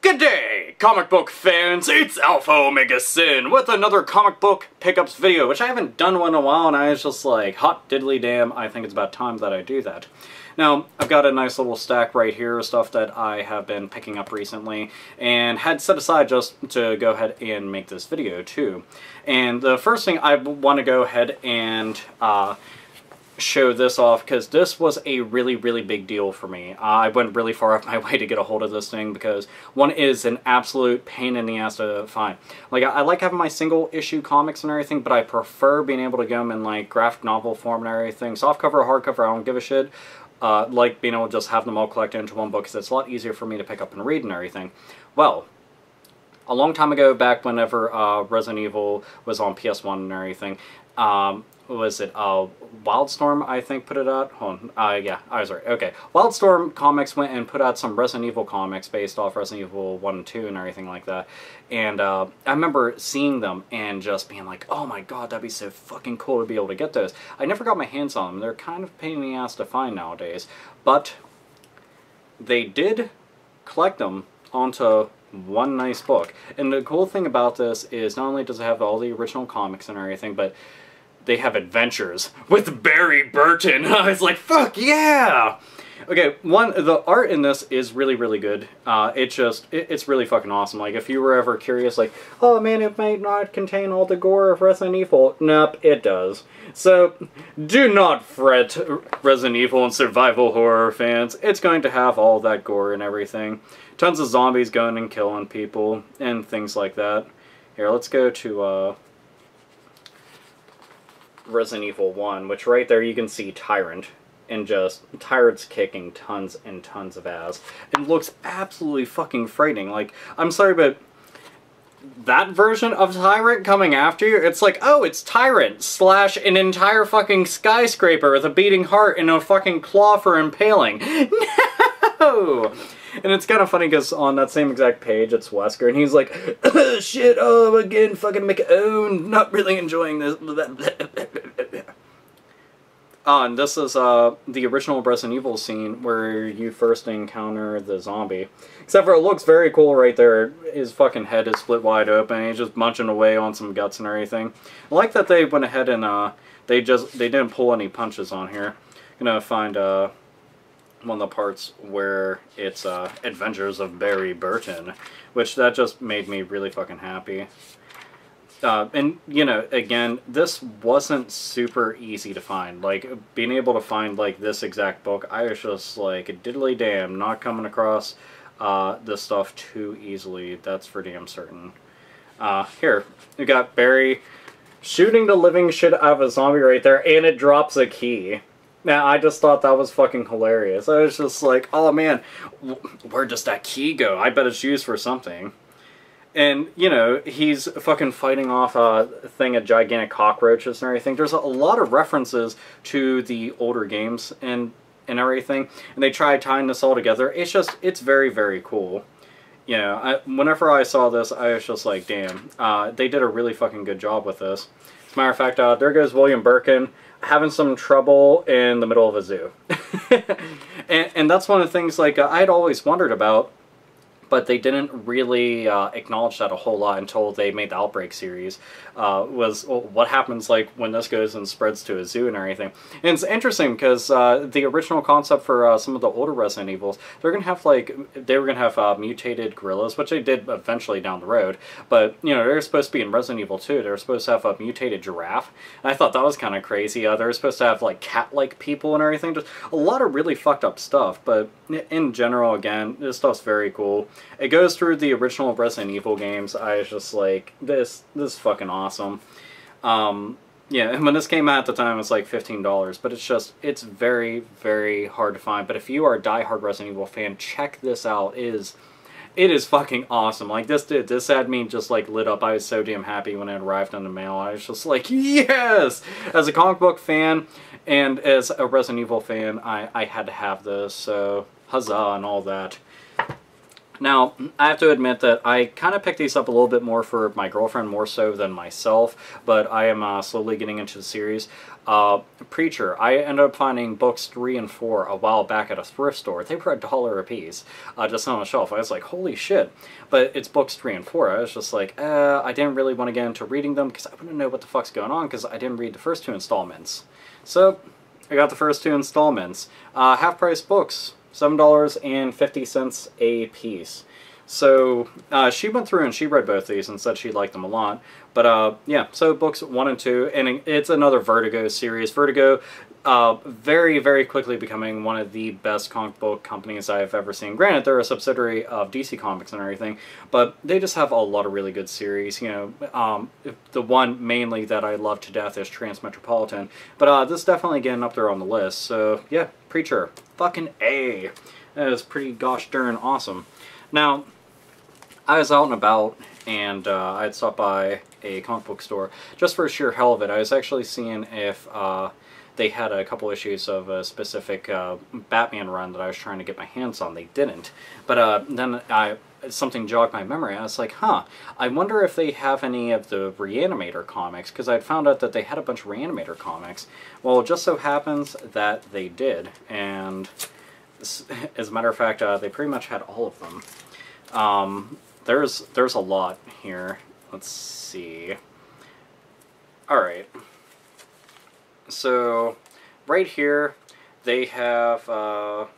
Good day, comic book fans! It's AlphaOmegaSin with another comic book pickups video, which I haven't done one in a while, and I was just like, hot diddly damn, I think it's about time that I do that. Now, I've got a nice little stack right here of stuff that I have been picking up recently, and had set aside just to go ahead and make this video, too. And the first thing I want to go ahead and show this off, because this was a really big deal for me. I went really far off my way to get a hold of this thing because one is an absolute pain in the ass to find. Like, I like having my single issue comics and everything, but I prefer being able to get them in like graphic novel form and everything. Softcover or hardcover, I don't give a shit. Like being able to just have them all collected into one book because it's a lot easier for me to pick up and read and everything. Well, a long time ago, back whenever Resident Evil was on PS1 and everything, was it Wildstorm, I think, put it out? Hold on. Yeah, I was right. Okay. Wildstorm Comics went and put out some Resident Evil comics based off Resident Evil 1 and 2 and everything like that. And I remember seeing them and just being like, oh my god, that'd be so fucking cool to be able to get those. I never got my hands on them. They're kind of a pain in the ass to find nowadays. But they did collect them onto one nice book. And the cool thing about this is not only does it have all the original comics and everything, but they have adventures with Barry Burton. I was like, fuck yeah! Okay, the art in this is really good. It's really fucking awesome. Like, if you were ever curious, like, oh man, it might not contain all the gore of Resident Evil. Nope, it does. So, do not fret, Resident Evil and survival horror fans. It's going to have all that gore and everything. Tons of zombies going and killing people and things like that. Here, let's go to, Resident Evil 1, which right there you can see Tyrant, and just Tyrant's kicking tons and tons of ass. It looks absolutely fucking frightening. Like, I'm sorry, but that version of Tyrant coming after you, it's like, oh, it's Tyrant slash an entire fucking skyscraper with a beating heart and a fucking claw for impaling. No! And it's kind of funny because on that same exact page, it's Wesker, and he's like, shit, oh, again, fucking make it, oh, not really enjoying this. And this is the original Resident Evil scene where you first encounter the zombie. Except for it looks very cool right there. His fucking head is split wide open, and he's just munching away on some guts and everything. I like that they went ahead and they didn't pull any punches on here. I'm gonna find one of the parts where it's Adventures of Barry Burton, which that just made me really fucking happy. And, you know, again, this wasn't super easy to find. Like, being able to find, like, this exact book, I was just like, diddly damn, not coming across this stuff too easily. That's for damn certain. Here, we got Barry shooting the living shit out of a zombie right there, and it drops a key. Now, I just thought that was fucking hilarious. I was just like, oh man, where does that key go? I bet it's used for something. And, you know, he's fucking fighting off a thing of gigantic cockroaches and everything. There's a lot of references to the older games and everything. And they try tying this all together. It's very cool. You know, whenever I saw this, I was just like, damn, they did a really fucking good job with this. As a matter of fact, there goes William Birkin, having some trouble in the middle of a zoo. and that's one of the things, like, I had always wondered about, but they didn't really acknowledge that a whole lot until they made the Outbreak series, was what happens like when this goes and spreads to a zoo and everything. And it's interesting because the original concept for some of the older Resident Evils, they were going to have mutated gorillas, which they did eventually down the road, but, you know, they're supposed to be in Resident Evil 2, they were supposed to have a mutated giraffe, and I thought that was kind of crazy. They were supposed to have, like, cat-like people and everything, just a lot of really fucked up stuff, but in general, again, this stuff's very cool. It goes through the original Resident Evil games. I was just like, this is fucking awesome. Yeah, and when this came out at the time, it was like $15, but it's very hard to find. But if you are a diehard Resident Evil fan, check this out. It is fucking awesome. Like, this had me just like lit up. I was so damn happy when it arrived in the mail. I was just like, yes! As a comic book fan and as a Resident Evil fan, I had to have this, so huzzah and all that. Now, I have to admit that I kind of picked these up a little bit more for my girlfriend more so than myself, but I am slowly getting into the series. Preacher. I ended up finding books 3 and 4 a while back at a thrift store. They were $1 a piece, just on the shelf. I was like, holy shit. But it's books 3 and 4. I was just like, I didn't really want to get into reading them because I wouldn't know what the fuck's going on because I didn't read the first 2 installments. So, I got the first 2 installments. Half-price books, $7.50 a piece. So, she went through and she read both these and said she liked them a lot. But, yeah, so books 1 and 2, and it's another Vertigo series. Vertigo, very, very quickly becoming one of the best comic book companies I've ever seen. Granted, they're a subsidiary of DC Comics and everything, but they just have a lot of really good series. You know, the one mainly that I love to death is Transmetropolitan, but this is definitely getting up there on the list. So, yeah, Preacher, fucking A. That is pretty gosh darn awesome. Now, I was out and about, and I had stopped by a comic book store just for sheer hell of it. I was actually seeing if they had a couple issues of a specific Batman run that I was trying to get my hands on. They didn't. But then something jogged my memory. I was like, huh, I wonder if they have any of the Re-animator comics, because I'd found out that they had a bunch of Re-animator comics. Well, it just so happens that they did, and as a matter of fact, they pretty much had all of them. There's a lot here. Let's see. Alright. So, right here, they have,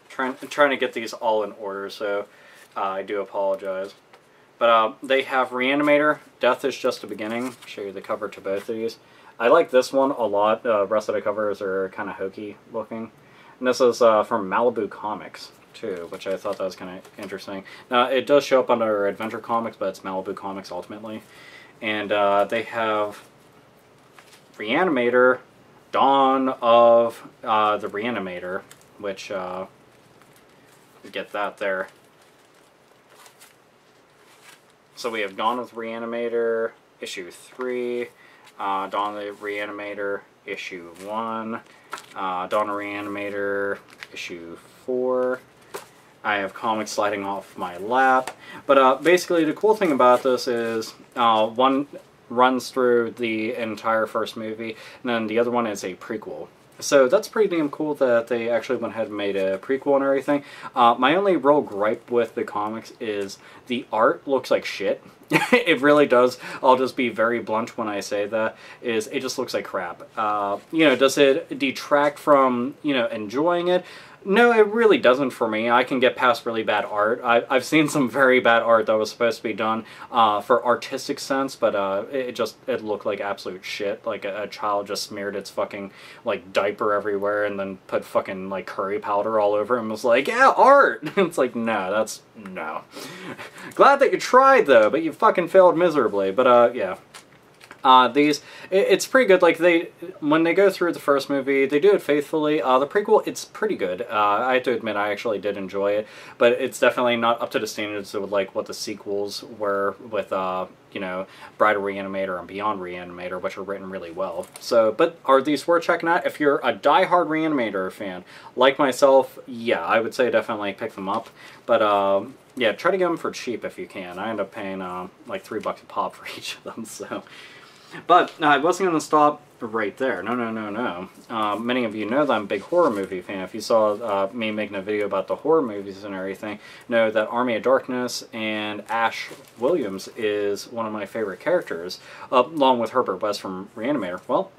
trying to get these all in order, so I do apologize. But they have Re-animator, Death is Just a Beginning. I'll show you the cover to both of these. I like this one a lot. The rest of the covers are kind of hokey looking. And this is from Malibu Comics, too, which I thought that was kind of interesting. Now, it does show up under Adventure Comics, but it's Malibu Comics ultimately. And they have Re-animator, Dawn of the Re-animator, which, get that there. So we have Dawn of the Re-animator, issue 3, Dawn of the Re-animator, issue 1, Dawn of the Re-animator, issue 4. I have comics sliding off my lap. But basically, the cool thing about this is one runs through the entire first movie, and then the other one is a prequel. So that's pretty damn cool that they actually went ahead and made a prequel and everything. My only real gripe with the comics is the art looks like shit. It really does. I'll just be very blunt when I say that. It just looks like crap. You know, does it detract from, you know, enjoying it? No, it really doesn't for me. I can get past really bad art. I've seen some very bad art that was supposed to be done for artistic sense, but it looked like absolute shit. Like a child just smeared its fucking like diaper everywhere and then put fucking like curry powder all over it and was like, yeah, art! It's like, no, no. Glad that you tried though, but you fucking failed miserably. But yeah. It's pretty good. Like, when they go through the first movie, they do it faithfully. The prequel, it's pretty good. I have to admit, I actually did enjoy it, but it's definitely not up to the standards of, like, what the sequels were with, you know, Bride of Re-animator and Beyond Re-animator, which are written really well. So, but are these worth checking out? If you're a die-hard Re-animator fan, like myself, yeah, I would say definitely pick them up. But, yeah, try to get them for cheap if you can. I end up paying, like, $3 a pop for each of them, so... But I wasn't going to stop right there. No. Many of you know that I'm a big horror movie fan. If you saw me making a video about the horror movies and everything, know that Army of Darkness and Ash Williams is one of my favorite characters, along with Herbert West from Re-animator. Well,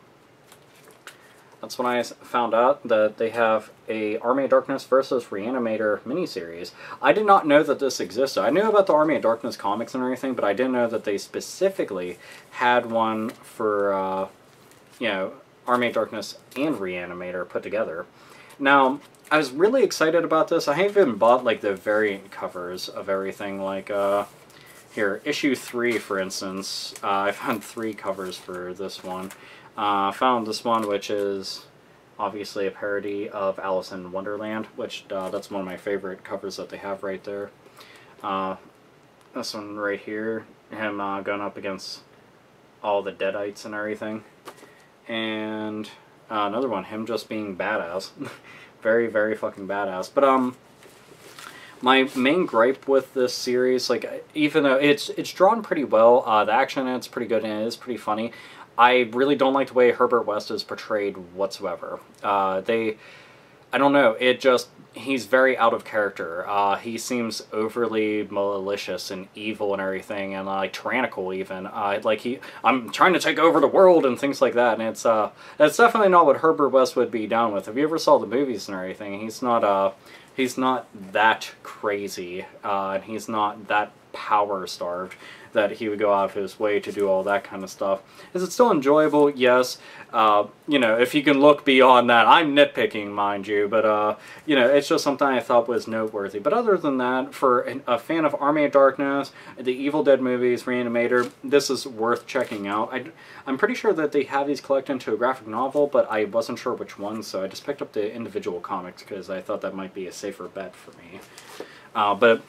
that's when I found out that they have a Army of Darkness versus Re-animator miniseries. I did not know that this existed. I knew about the Army of Darkness comics and everything, but I didn't know that they specifically had one for, you know, Army of Darkness and Re-animator put together. Now, I was really excited about this. I even bought, like, the variant covers of everything, like, here, issue 3, for instance. I found 3 covers for this one. I found this one, which is obviously a parody of Alice in Wonderland, which that's one of my favorite covers that they have right there. This one right here, him going up against all the Deadites and everything. And another one, him just being badass. Very, very fucking badass. But my main gripe with this series, like, even though it's drawn pretty well, the action in it's pretty good and it is pretty funny, I really don't like the way Herbert West is portrayed whatsoever. I don't know, he's very out of character. He seems overly malicious and evil and everything, and like tyrannical even. I'm trying to take over the world and things like that, and it's definitely not what Herbert West would be down with. If you ever saw the movies and everything, he's not that crazy, and he's not that power starved that he would go out of his way to do all that kind of stuff. Is it still enjoyable? Yes. You know, if you can look beyond that, I'm nitpicking, mind you, but, you know, it's just something I thought was noteworthy. But other than that, for a fan of Army of Darkness, the Evil Dead movies, Re-Animator, this is worth checking out. I'm pretty sure that they have these collected into a graphic novel, but I wasn't sure which one, so I just picked up the individual comics because I thought that might be a safer bet for me. But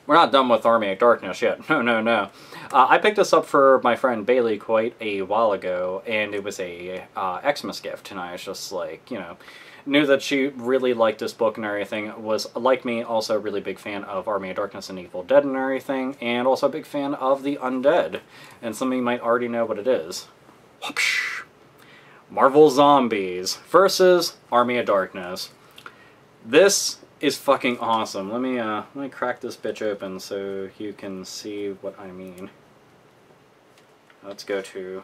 we're not done with Army of Darkness yet. No, no, no. I picked this up for my friend Bailey quite a while ago, and it was a Xmas gift, and I was just like, you know, knew that she really liked this book and everything, was, like me, also a really big fan of Army of Darkness and Evil Dead and everything, and also a big fan of the Undead, and some of you might already know what it is. Whoopsh. Marvel Zombies versus Army of Darkness. This is fucking awesome. Let me crack this bitch open so you can see what I mean. Let's go to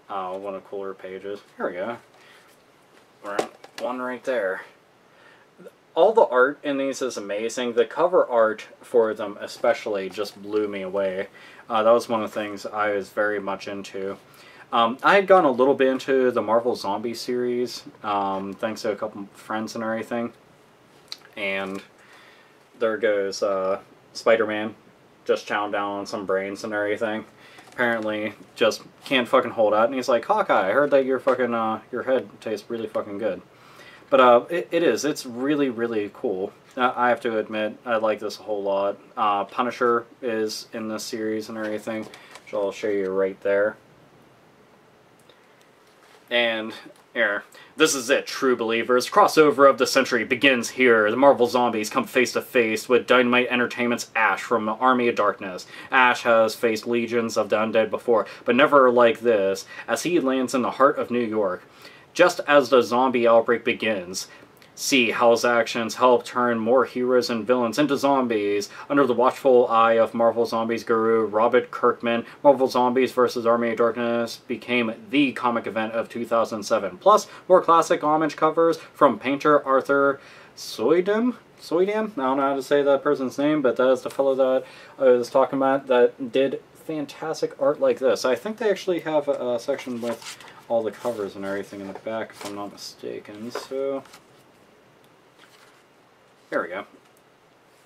one of the cooler pages. Here we go. We're on one right there. All the art in these is amazing. The cover art for them especially just blew me away. That was one of the things I was very much into. I had gone a little bit into the Marvel Zombie series, thanks to a couple friends and everything. And there goes Spider-Man just chowing down on some brains and everything. Apparently just can't fucking hold out, and he's like, Hawkeye, I heard that your fucking your head tastes really fucking good. But it's really, really cool. I have to admit, I like this a whole lot. Punisher is in this series and everything, which I'll show you right there. And here, this is it, true believers. Crossover of the century begins here. The Marvel Zombies come face to face with Dynamite Entertainment's Ash from Army of Darkness. Ash has faced legions of the undead before, but never like this, as he lands in the heart of New York. Just as the zombie outbreak begins, see how his actions help turn more heroes and villains into zombies. Under the watchful eye of Marvel Zombies guru Robert Kirkman, Marvel Zombies vs. Army of Darkness became the comic event of 2007. Plus, more classic homage covers from painter Arthur Soydam? I don't know how to say that person's name, but that is the fellow that I was talking about that did fantastic art like this. I think they actually have a section with all the covers and everything in the back, if I'm not mistaken, so there we go.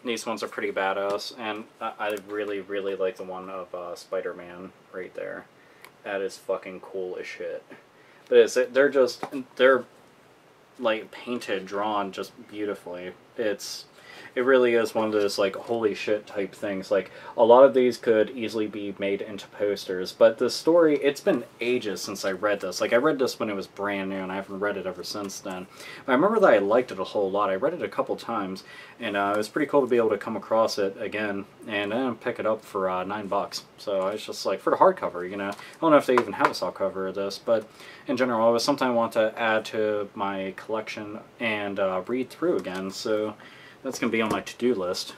These ones are pretty badass, and I really, really like the one of Spider-Man right there. That is fucking cool as shit. But they're like painted, drawn just beautifully. It really is one of those like holy shit type things. Like a lot of these could easily be made into posters, but the story, it's been ages since I read this. Like I read this when it was brand new and I haven't read it ever since then. But I remember that I liked it a whole lot. I read it a couple times and it was pretty cool to be able to come across it again and then pick it up for $9. So I was just like, for the hardcover, you know. I don't know if they even have a softcover of this, but in general it was something I want to add to my collection and read through again. So that's going to be on my to-do list.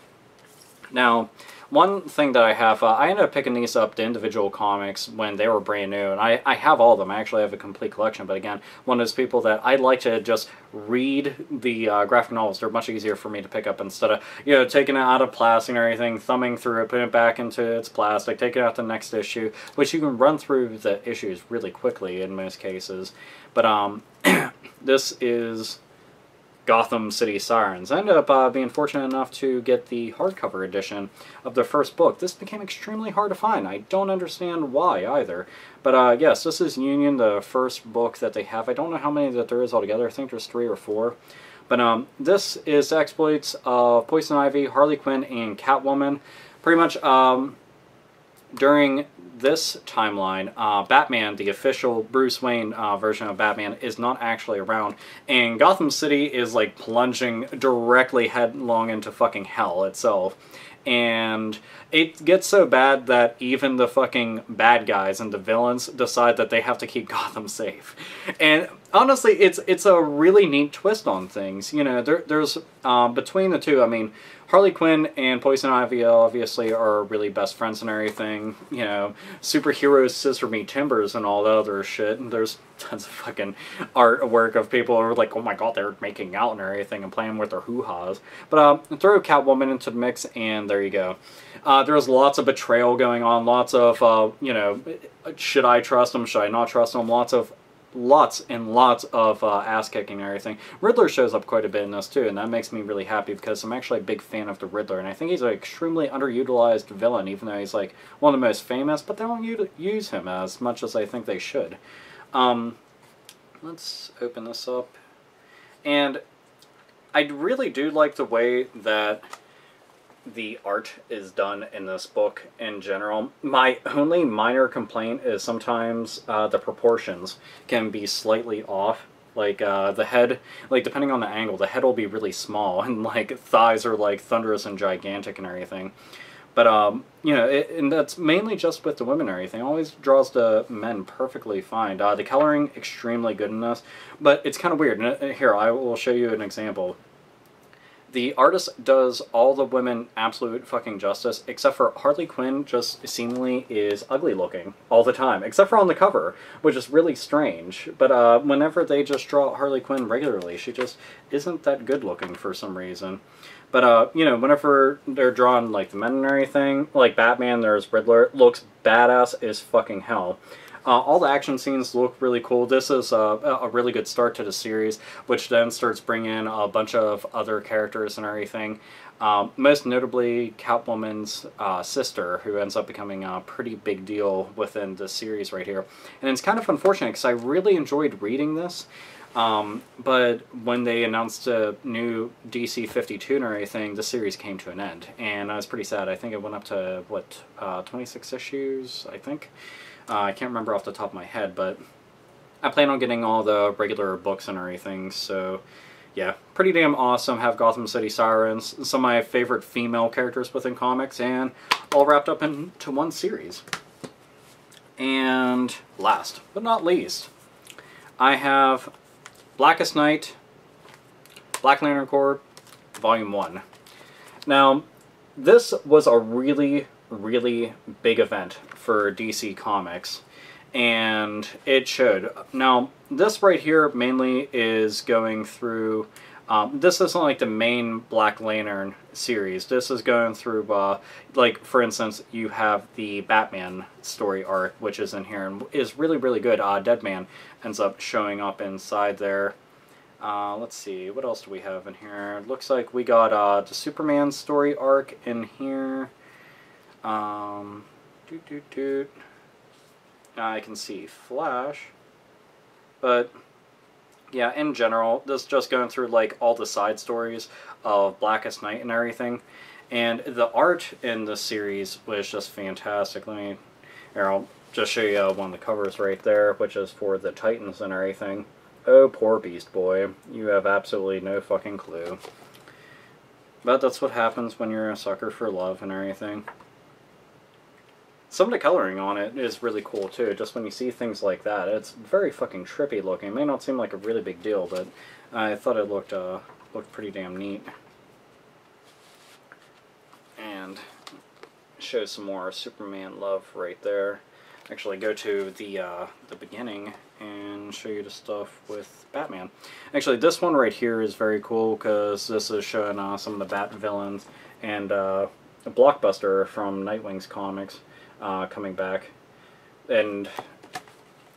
Now, one thing that I have, I ended up picking these up, the individual comics, when they were brand new, and I have all of them. I actually have a complete collection, but again, one of those people that I like to just read the graphic novels. They're much easier for me to pick up instead of, you know, taking it out of plastic and everything, thumbing through it, putting it back into its plastic, taking it out the next issue, which you can run through the issues really quickly in most cases. But this is Gotham City Sirens. I ended up being fortunate enough to get the hardcover edition of the first book. This became extremely hard to find. I don't understand why either. But yes, this is Union, the first book that they have. I don't know how many that there is altogether. I think there's 3 or 4. But this is exploits of Poison Ivy, Harley Quinn, and Catwoman. Pretty much during this timeline, Batman, the official Bruce Wayne version of Batman, is not actually around, and Gotham City is like plunging directly headlong into fucking hell itself. And it gets so bad that even the fucking bad guys and the villains decide that they have to keep Gotham safe. And honestly, it's a really neat twist on things. You know, there's between the two, I mean, Harley Quinn and Poison Ivy obviously are really best friends and everything. You know, superheroes scissor me timbers and all the other shit. And there's tons of fucking artwork of people who are like, oh my god, they're making out and everything and playing with their hoo-has. But throw Catwoman into the mix and there you go. There's lots of betrayal going on, lots of, you know, should I trust them, should I not trust them, lots and lots of ass-kicking and everything. Riddler shows up quite a bit in this too, and that makes me really happy because I'm actually a big fan of the Riddler, and I think he's an extremely underutilized villain, even though he's like one of the most famous, but they don't use him as much as I think they should. Let's open this up. And I really do like the way that the art is done in this book in general. My only minor complaint is sometimes the proportions can be slightly off. Like the head, like depending on the angle, the head will be really small and like thighs are like thunderous and gigantic and everything. But you know, and that's mainly just with the women and everything. It always draws the men perfectly fine. The coloring extremely good in this, but it's kind of weird. And here, I will show you an example. The artist does all the women absolute fucking justice, except for Harley Quinn just seemingly is ugly looking all the time, except for on the cover, which is really strange. But whenever they just draw Harley Quinn regularly, she just isn't that good looking for some reason. But, you know, whenever they're drawing, like, the men and everything, like Batman, there's Riddler, it looks badass as fucking hell. All the action scenes look really cool. This is a really good start to the series, which then starts bringing in a bunch of other characters and everything. Most notably, Catwoman's sister, who ends up becoming a pretty big deal within the series right here. And it's kind of unfortunate, because I really enjoyed reading this. But when they announced a new DC 52 and everything, the series came to an end. And I was pretty sad. I think it went up to, what, 26 issues, I think? I can't remember off the top of my head, but I plan on getting all the regular books and everything, so yeah, pretty damn awesome. Have Gotham City Sirens, some of my favorite female characters within comics, and all wrapped up into one series. And last but not least, I have Blackest Night, Black Lantern Corps, Volume 1. Now, this was a really big event for DC Comics, and it showed. Now, this right here mainly is going through, this isn't like the main Black Lantern series. This is going through, like, for instance, you have the Batman story arc, which is in here, and is really good. Deadman ends up showing up inside there. Let's see, what else do we have in here? Looks like we got the Superman story arc in here. I can see Flash, but yeah, in general, this is just going through like all the side stories of Blackest Night and everything, and the art in this series was just fantastic. Here, I'll just show you one of the covers right there, which is for the Titans and everything. Oh, poor Beast Boy, you have absolutely no fucking clue. But that's what happens when you're a sucker for love and everything. Some of the coloring on it is really cool too, just when you see things like that. It's very fucking trippy looking. It may not seem like a really big deal, but I thought it looked pretty damn neat. And shows some more Superman love right there. Actually go to the beginning and show you the stuff with Batman. Actually, this one right here is very cool because this is showing some of the Bat villains and a Blockbuster from Nightwing's comics. Coming back, and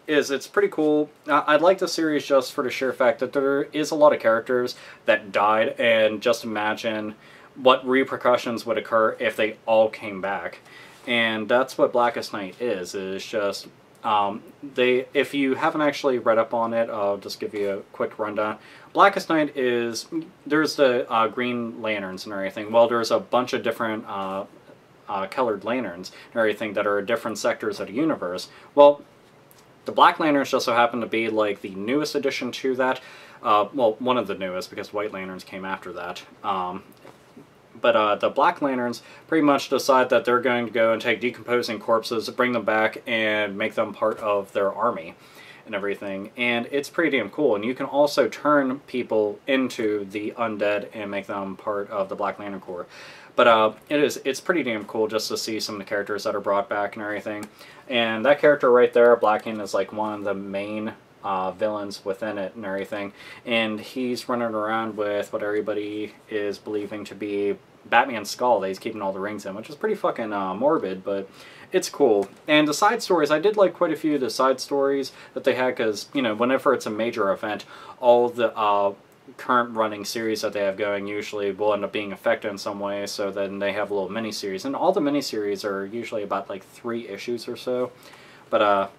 it's pretty cool. I like the series just for the sheer fact that there is a lot of characters that died, and just imagine what repercussions would occur if they all came back. And that's what Blackest Night is just if you haven't actually read up on it, I'll just give you a quick rundown. Blackest Night is, there's the Green Lanterns and everything. Well, there's a bunch of different colored lanterns and everything that are different sectors of the universe. Well, the Black Lanterns just so happen to be like the newest addition to that. Well, one of the newest, because White Lanterns came after that. But the Black Lanterns pretty much decide that they're going to go and take decomposing corpses, bring them back, and make them part of their army and everything. And it's pretty damn cool. And you can also turn people into the Undead and make them part of the Black Lantern Corps. But it's pretty damn cool just to see some of the characters that are brought back and everything. And that character right there, Blackhand, is like one of the main villains within it and everything. And he's running around with what everybody is believing to be Batman's skull that he's keeping all the rings in, which is pretty fucking morbid, but it's cool. And the side stories, I did like quite a few of the side stories that they had, because, you know, whenever it's a major event, all the current running series that they have going usually will end up being affected in some way, so then they have a little mini-series. And all the mini-series are usually about like 3 issues or so. But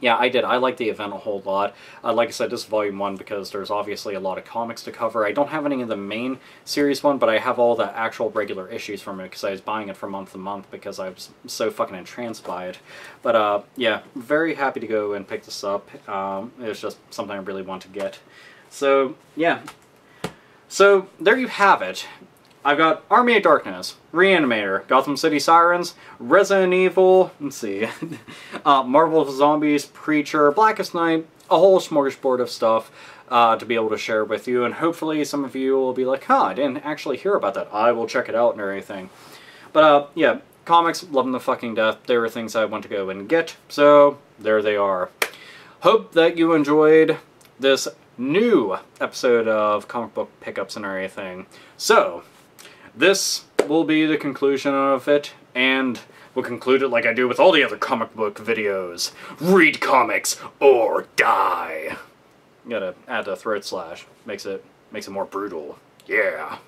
yeah, I like the event a whole lot. Like I said, this is Volume 1 because there's obviously a lot of comics to cover. I don't have any of the main series one, but I have all the actual regular issues from it because I was buying it from month to month because I was so fucking entranced by it. But yeah, very happy to go and pick this up. It was just something I really want to get. So, yeah. So, there you have it. I've got Army of Darkness, Re-Animator, Gotham City Sirens, Resident Evil, let's see, Marvel Zombies, Preacher, Blackest Night, a whole smorgasbord of stuff to be able to share with you, and hopefully some of you will be like, huh, I didn't actually hear about that. I will check it out and everything. But yeah, comics, love them to fucking death. They were things I want to go and get, so there they are. Hope that you enjoyed this new episode of Comic Book Pickups and everything. So, this will be the conclusion of it, and we'll conclude it like I do with all the other comic book videos. Read comics or die. Gotta add the throat slash. Makes it more brutal. Yeah.